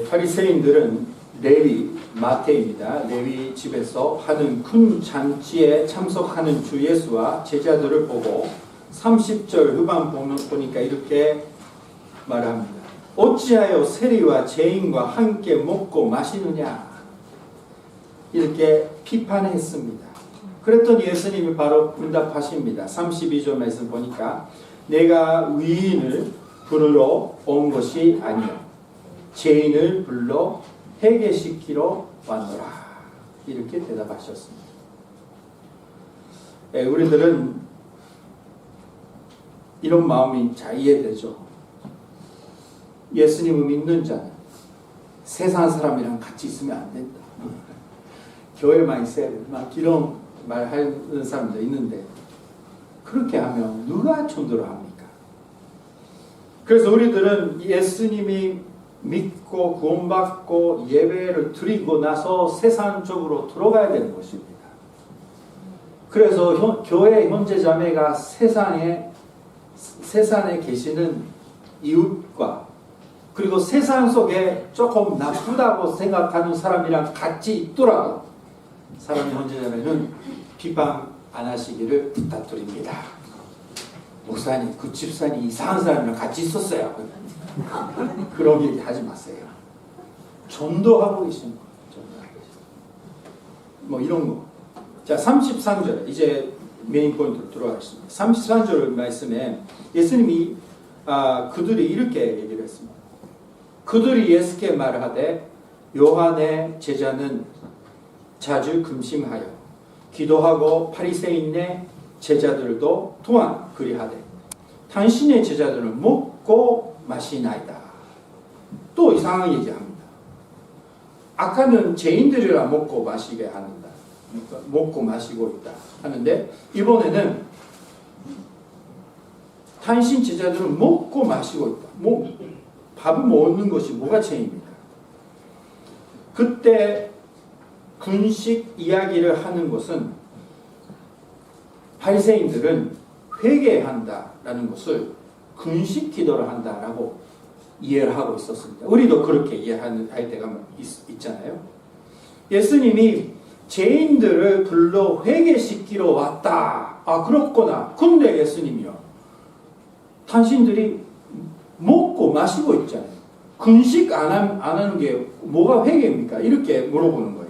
바리새인들은 레위, 마태입니다. 레위 집에서 하는 큰 잔치에 참석하는 주 예수와 제자들을 보고 30절 후반 보니까 이렇게 말합니다. 어찌하여 세리와 죄인과 함께 먹고 마시느냐, 이렇게 비판했습니다. 그랬더니 예수님이 바로 응답하십니다. 32절 말씀 보니까 내가 의인을 부르러 온 것이 아니요 죄인을 불러 회개시키러 왔노라, 이렇게 대답하셨습니다. 우리들은 이런 마음이 잘 이해되죠. 예수님을 믿는 자는 세상 사람이랑 같이 있으면 안 된다. 교회만 있어야 된다. 막 이런 말 하는 사람도 있는데, 그렇게 하면 누가 전도를 합니까? 그래서 우리들은 예수님이 믿고 구원받고 예배를 드리고 나서 세상적으로 들어가야 되는 것입니다. 그래서 교회 형제자매가 세상에 계시는 이웃과, 그리고 세상 속에 조금 나쁘다고 생각하는 사람이랑 같이 있더라도 사랑하는 형제자매는 비방 안 하시기를 부탁드립니다. 목사님, 그 집사님 이상한 사람이랑 같이 있었어요. 그런 얘기 하지 마세요. 전도하고 계신 거예요. 뭐 이런 거. 자, 33절 이제 메인 포인트로 들어가겠습니다. 33절 말씀에 예수님이 그들이 이렇게 얘기를 했습니다. 그들이 예수께 말하되 요한의 제자는 자주 금심하여 기도하고 바리새인의 제자들도 또한 그리하되 당신의 제자들은 먹고 마시나이다. 또 이상한 얘기합니다. 아까는 죄인들이라 먹고 마시게 하는다. 먹고 마시고 있다 하는데, 이번에는 당신 제자들은 먹고 마시고 있다. 밥을 먹는 것이 뭐가 죄입니까? 그때 금식 이야기를 하는 것은 바리새인들은 회개한다라는 것을 금식 기도를 한다라고 이해를 하고 있었습니다. 우리도 그렇게 이해할 때가 있잖아요. 예수님이 죄인들을 불러 회개시키러 왔다. 아, 그렇구나. 근데 예수님이요, 당신들이 먹고 마시고 있잖아요. 금식 안 하는 게 뭐가 회개입니까? 이렇게 물어보는 거예요.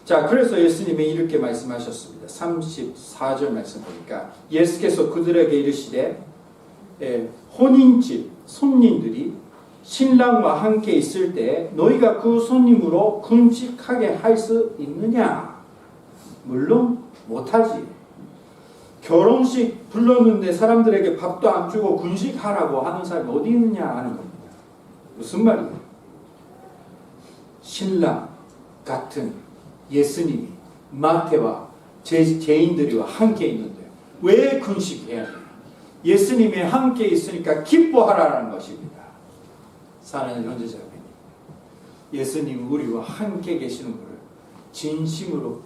자, 그래서 예수님이 이렇게 말씀하셨습니다. 34절 말씀 보니까 예수께서 그들에게 이르시되 혼인집 손님들이 신랑과 함께 있을 때 너희가 그 손님으로 금식하게 할 수 있느냐? 물론 못하지. 결혼식 불렀는데 사람들에게 밥도 안 주고 금식하라고 하는 사람이 어디 있느냐 하는 겁니다. 무슨 말이에요? 신랑 같은 예수님이 마태와 죄인들이와 함께 있는데 왜 금식해야 돼요? 예수님이 함께 있으니까 기뻐하라는 것입니다. 사랑하는 형제자매님, 예수님 우리와 함께 계시는 것을 진심으로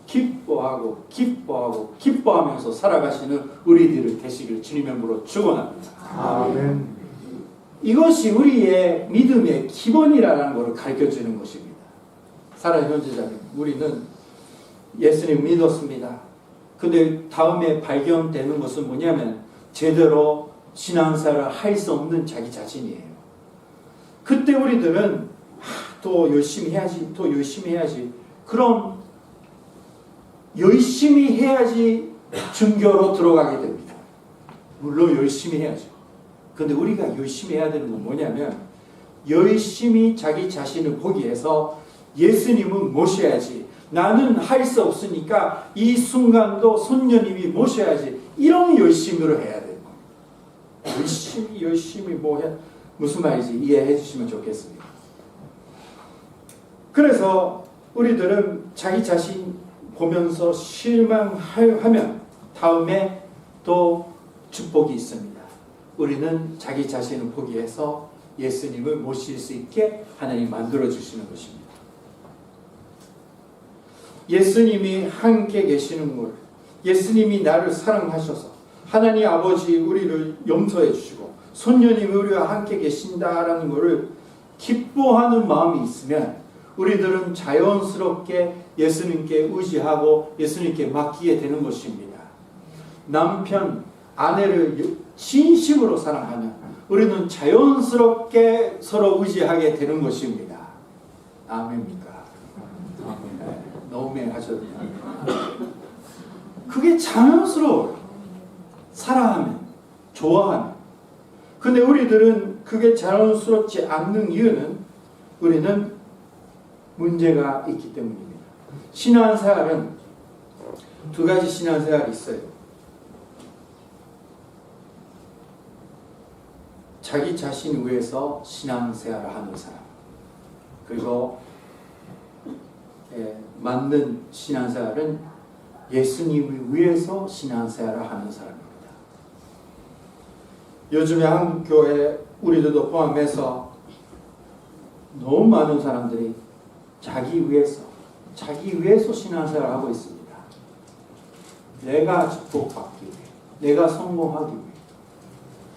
기뻐하면서 살아가시는 우리들을 되시길 주님의 이름으로 축원합니다. 아멘. 이것이 우리의 믿음의 기본이라는 것을 가르쳐주는 것입니다. 사랑하는 형제자매님, 우리는 예수님 믿었습니다. 근데 다음에 발견되는 것은 뭐냐면 제대로 신앙생활을 할 수 없는 자기 자신이에요. 그때 우리들은 또 열심히 해야지, 또 열심히 해야지. 그럼 열심히 해야지 증거로 들어가게 됩니다. 물론 열심히 해야죠. 근데 우리가 열심히 해야 되는 건 뭐냐면 열심히 자기 자신을 보기 위해서 예수님은 모셔야지. 나는 할 수 없으니까 이 순간도 손녀님이 모셔야지. 이런 열심으로 해야 되는 겁니다. 열심히 무슨 말인지 이해해 주시면 좋겠습니다. 그래서 우리들은 자기 자신 보면서 실망하면 다음에 또 축복이 있습니다. 우리는 자기 자신을 보기 위해서 예수님을 모실 수 있게 하나님 만들어 주시는 것입니다. 예수님이 함께 계시는 것, 예수님이 나를 사랑하셔서 하나님 아버지 우리를 용서해 주시고 손녀님이 우리와 함께 계신다라는 것을 기뻐하는 마음이 있으면 우리들은 자연스럽게 예수님께 의지하고 예수님께 맡기게 되는 것입니다. 남편, 아내를 진심으로 사랑하면 우리는 자연스럽게 서로 의지하게 되는 것입니다. 아멘입니까? 아멘. 너무 하셨네요. 그게 자연스러워요. 사랑하면, 좋아하면. 근데 우리들은 그게 자연스럽지 않는 이유는 우리는 문제가 있기 때문입니다. 신앙생활은 두 가지 신앙생활이 있어요. 자기 자신 위해서 신앙생활을 하는 사람, 그리고 맞는 신앙생활은 예수님을 위해서 신앙생활을 하는 사람입니다. 요즘에 한국 교회 우리들도 포함해서 너무 많은 사람들이 자기 위해서 신앙생활을 하고 있습니다. 내가 축복받기 위해, 내가 성공하기 위해.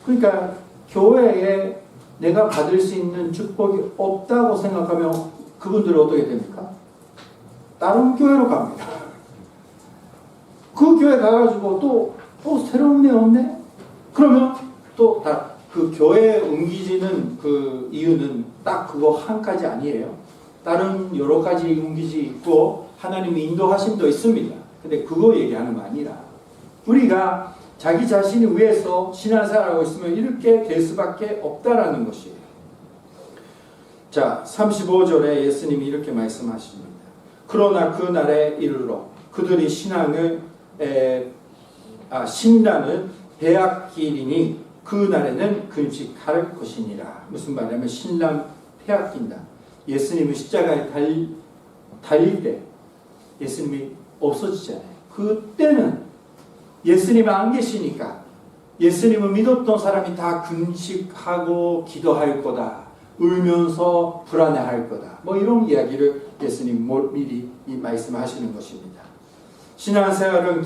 그러니까 교회에 내가 받을 수 있는 축복이 없다고 생각하면 그분들은 어떻게 됩니까? 다른 교회로 갑니다. 그 교회 가가지고 또 새로운 애 없네? 그러면 또 그 교회에 옮기지는 그 이유는 딱 그거 한 가지 아니에요. 다른 여러 가지 옮기지 있고 하나님의 인도하심도 있습니다. 근데 그거 얘기하는 거 아니라 우리가 자기 자신을 위해서 신앙생활하고 있으면 이렇게 될 수밖에 없다라는 것이에요. 자, 35절에 예수님이 이렇게 말씀하십니다. 그러나 그 날에 이르러 그들이 신랑을 빼앗기리니 그 날에는 금식할 것이니라. 무슨 말이냐면 신랑 빼앗긴다. 예수님이 십자가에 달릴 때 예수님이 없어지잖아요. 그때는 예수님이 안 계시니까 예수님을 믿었던 사람이 다 금식하고 기도할 거다. 울면서 불안해할 거다. 뭐 이런 이야기를 예수님 미리 말씀하시는 것입니다. 신앙생활은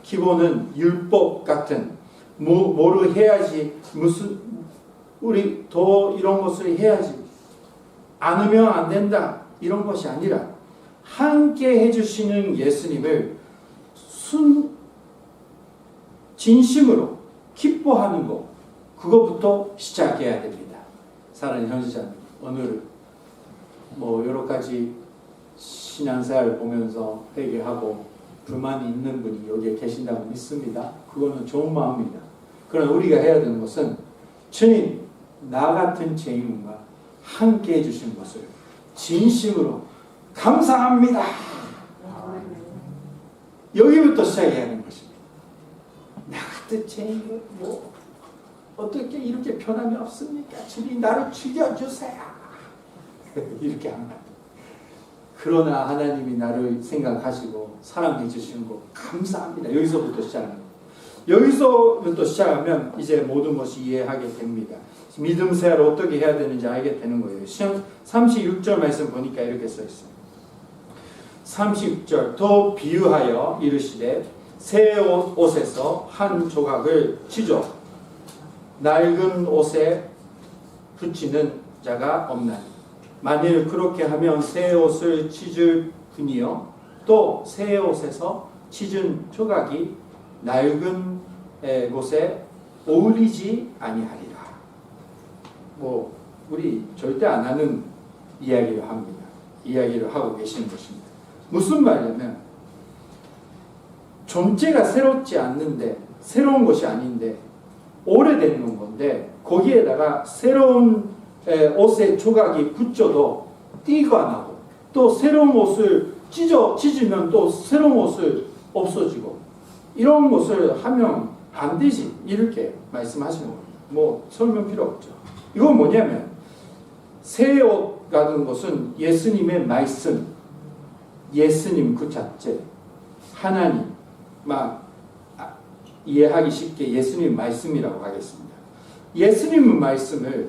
기본은 율법 같은 뭐를 해야지 우리 더 이런 것을 해야지 않으면 안 된다 이런 것이 아니라 함께 해주시는 예수님을 진심으로 기뻐하는 것 그것부터 시작해야 됩니다. 사랑하는 형제자매, 오늘 뭐 여러 가지 신앙생활을 보면서 회개하고 불만이 있는 분이 여기에 계신다고 믿습니다. 그거는 좋은 마음입니다. 그러나 우리가 해야 되는 것은 주님, 나 같은 죄인과 함께 해주신 것을 진심으로 감사합니다. 여기부터 시작해야 하는 것입니다. 나 같은 죄인 뭐 어떻게 이렇게 변함이 없습니까? 주님 나를 죽여주세요. 이렇게 합니다. 그러나 하나님이 나를 생각하시고 사랑해 주시는 거 감사합니다. 여기서부터 시작합니다. 여기서부터 시작하면 이제 모든 것이 이해하게 됩니다. 믿음 생활을 어떻게 해야 되는지 알게 되는 거예요. 36절 말씀 보니까 이렇게 써 있습니다. 36절 더 비유하여 이르시되 새 옷에서 한 조각을 찢어 낡은 옷에 붙이는 자가 없나니 만일 그렇게 하면 새 옷을 찢을 뿐이요 또 새 옷에서 찢은 조각이 낡은 곳에 어울리지 아니하리라. 뭐 우리 절대 안 하는 이야기를 합니다. 이야기를 하고 계시는 것입니다. 무슨 말이냐면 존재가 새롭지 않는데 새로운 것이 아닌데 오래된 건데 거기에다가 새로운 옷에 조각이 붙여도 띠가 나고 또 새로운 옷을 찢으면 또 새로운 옷을 없어지고 이런 것을 하면 안 되지 이렇게 말씀하시는 겁니다. 뭐 설명 필요 없죠. 이건 뭐냐면 새 옷 같은 것은 예수님의 말씀, 예수님 그 자체, 하나님 막 이해하기 쉽게 예수님 말씀이라고 하겠습니다. 예수님의 말씀을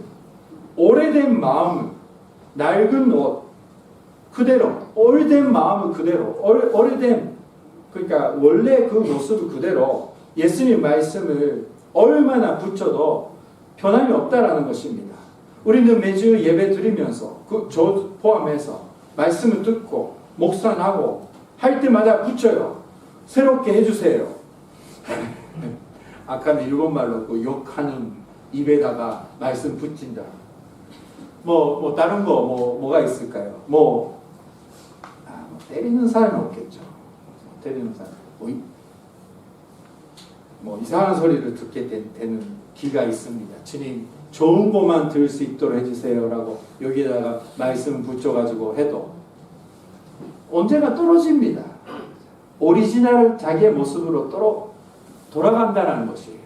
오래된 마음, 낡은 옷 그대로, 오래된 마음을 그대로, 오래된 그러니까 원래 그 모습을 그대로 예수님 말씀을 얼마나 붙여도 변함이 없다라는 것입니다. 우리는 매주 예배 드리면서 저 포함해서 말씀을 듣고 묵상하고 할 때마다 붙여요. 새롭게 해주세요. 아까는 일본말로 그 욕하는 입에다가 말씀 붙인다. 뭐 다른 거 뭐가 있을까요? 뭐 때리는 사람이 없겠죠. 때리는 사람. 뭐 이상한 소리를 듣게 되는 기가 있습니다. 주님 좋은 것만 들을 수 있도록 해주세요라고 여기다가 말씀 붙여가지고 해도 언제가 떨어집니다. 오리지널 자기의 모습으로 돌아간다는 것이에요.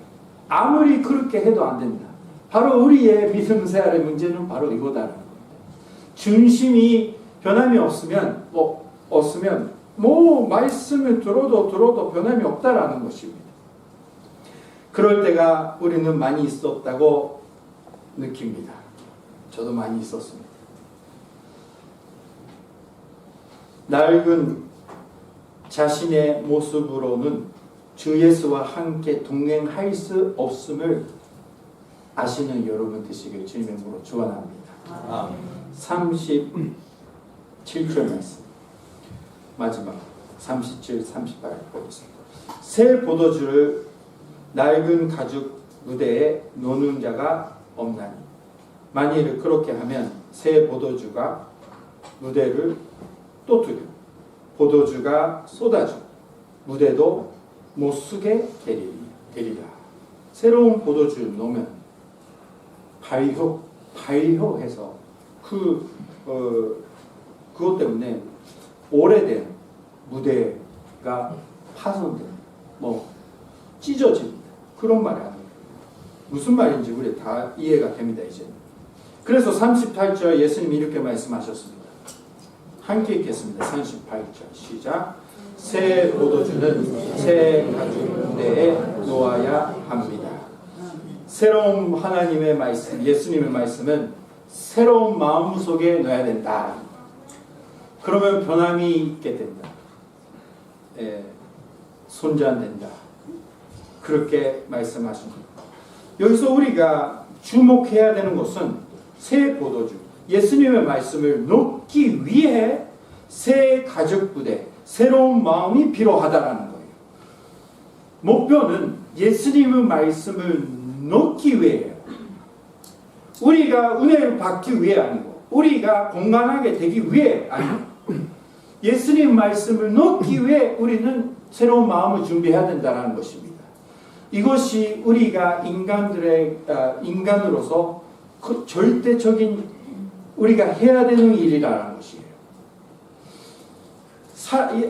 아무리 그렇게 해도 안 된다. 바로 우리의 믿음 생활의 문제는 바로 이거다라는 겁니다. 중심이 변함이 없으면 말씀을 들어도 변함이 없다라는 것입니다. 그럴 때가 우리는 많이 있었다고 느낍니다. 저도 많이 있었습니다. 낡은 자신의 모습으로는 주 예수와 함께 동행할 수 없음을 아시는 여러분 되시길 주님의 이름으로 축원합니다. 37절 말씀 마지막 37, 38 보겠습니다. 새 포도주를 낡은 가죽 무대에 놓는 자가 없나니 만일 그렇게 하면 새 포도주가 무대를 또 두려 포도주가 쏟아져 무대도 못 쓰게 되리라. 새로운 포도주 놓으면 발효해서 그것 때문에 오래된 무대가 파손된 찢어집니다. 그런 말이 아니에요. 무슨 말인지 우리 다 이해가 됩니다. 이제. 그래서 38절 예수님이 이렇게 말씀하셨습니다. 함께 읽겠습니다. 38절 시작. 새 포도주는 새 가죽 무대에 놓아야 합니다. 새로운 하나님의 말씀, 예수님의 말씀은 새로운 마음 속에 넣어야 된다. 그러면 변함이 있게 된다. 손잔된다. 그렇게 말씀하십니다. 여기서 우리가 주목해야 되는 것은 새 포도주, 예수님의 말씀을 놓기 위해 새 가죽 부대, 새로운 마음이 필요하다라는 거예요. 목표는 예수님의 말씀을 놓기 위해요. 우리가 은혜를 받기 위해 아니고 우리가 건강하게 되기 위해 아니고 예수님 말씀을 놓기 위해 우리는 새로운 마음을 준비해야 된다는 것입니다. 이것이 우리가 인간으로서 절대적인 우리가 해야 되는 일이라는 것이에요.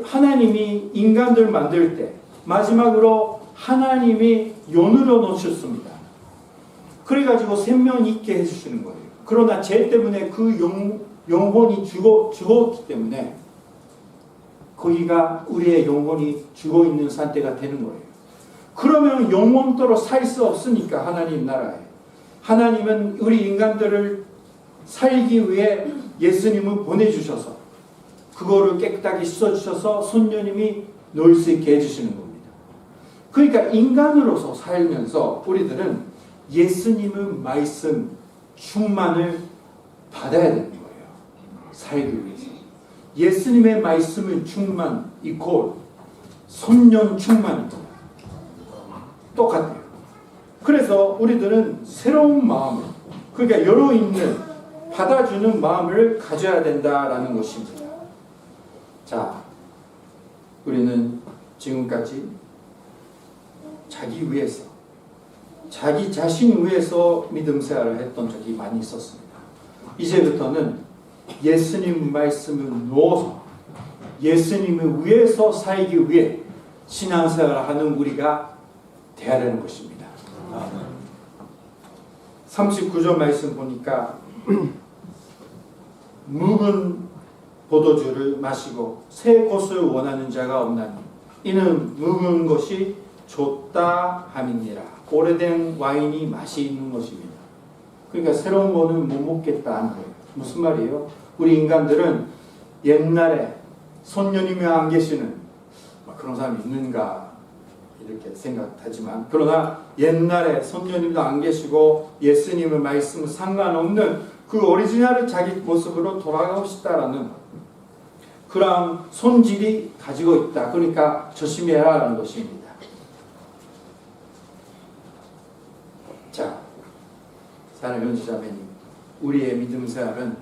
하나님이 인간들 만들 때 마지막으로 하나님이 연으로 놓으셨습니다. 그래가지고 생명 있게 해주시는 거예요. 그러나 죄 때문에 그 영혼이 죽었기 때문에 거기가 우리의 영혼이 죽어있는 상태가 되는 거예요. 그러면 영원토로 살 수 없으니까 하나님 나라에 하나님은 우리 인간들을 살기 위해 예수님을 보내주셔서 그거를 깨끗하게 씻어주셔서 손녀님이 놓을 수 있게 해주시는 겁니다. 그러니까 인간으로서 살면서 우리들은 예수님의 말씀 충만을 받아야 되는 거예요. 살기 위해서. 예수님의 말씀은 충만 이퀄 손년 충만입니다. 똑같아요. 그래서 우리들은 새로운 마음을, 그러니까 열어있는 받아주는 마음을 가져야 된다라는 것입니다. 자, 우리는 지금까지 자기 위해서, 자기 자신 위해서 믿음 생활을 했던 적이 많이 있었습니다. 이제부터는 예수님 말씀을 놓아서 예수님을 위해서 살기 위해 신앙생활을 하는 우리가 돼야 되는 것입니다. 39절 말씀 보니까 묵은 포도주를 마시고 새 것을 원하는 자가 없나니 이는 묵은 것이 좋다 함이니라. 오래된 와인이 맛이 있는 것입니다. 그러니까 새로운 거는 못 먹겠다는 거예요. 무슨 말이에요? 우리 인간들은 옛날에 손녀님이 안 계시는 그런 사람이 있는가 이렇게 생각하지만, 그러나 옛날에 선녀님도 안 계시고 예수님의 말씀은 상관없는 그 오리지널을 자기 모습으로 돌아가고 싶다라는 그런 손질이 가지고 있다. 그러니까 조심해라라는 것입니다. 자, 사랑하는 형제자매님, 우리의 믿음 생활은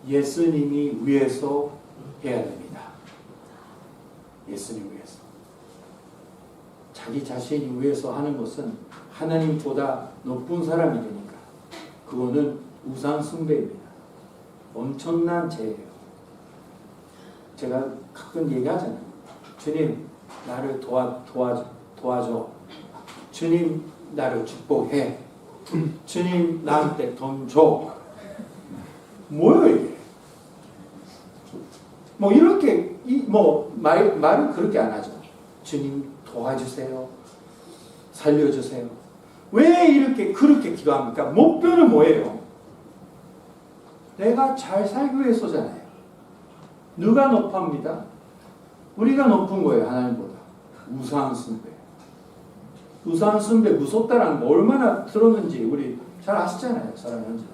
예수님이 위해서 해야 됩니다. 예수님 위해서. 자기 자신이 위해서 하는 것은 하나님보다 높은 사람이 되니까 그거는 우상 숭배입니다. 엄청난 죄예요. 제가 가끔 얘기하잖아요. 주님 나를 도와줘. 주님 나를 축복해. 주님 나한테 돈 줘. 뭐예요 이게? 뭐 이렇게 말을 그렇게 안 하죠. 주님 도와주세요. 살려주세요. 왜 이렇게 그렇게 기도합니까? 목표는 뭐예요? 내가 잘 살기 위해서잖아요. 누가 높합니다? 우리가 높은 거예요. 하나님보다. 우상 숭배. 우상 숭배 무섭다라는 거 얼마나 들었는지 우리 잘 아시잖아요. 사랑하는 자.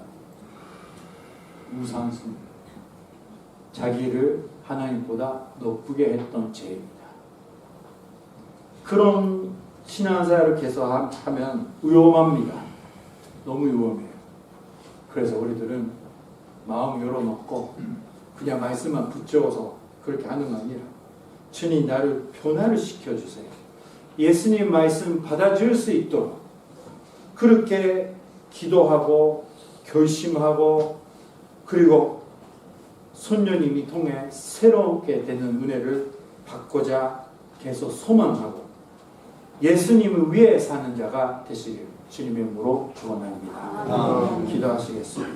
우상 숭배. 자기를 하나님보다 높게 했던 죄입니다. 그런 신앙생활을 계속 하면 위험합니다. 너무 위험해요. 그래서 우리들은 마음 열어놓고 그냥 말씀만 붙여서 그렇게 하는 거 아니라 주님 나를 변화를 시켜주세요. 예수님 말씀 받아줄 수 있도록 그렇게 기도하고 결심하고 그리고 손녀님이 통해 새롭게 되는 은혜를 받고자 계속 소망하고 예수님을 위해 사는 자가 되시길 주님의 이름으로 축원합니다. 기도하시겠습니다.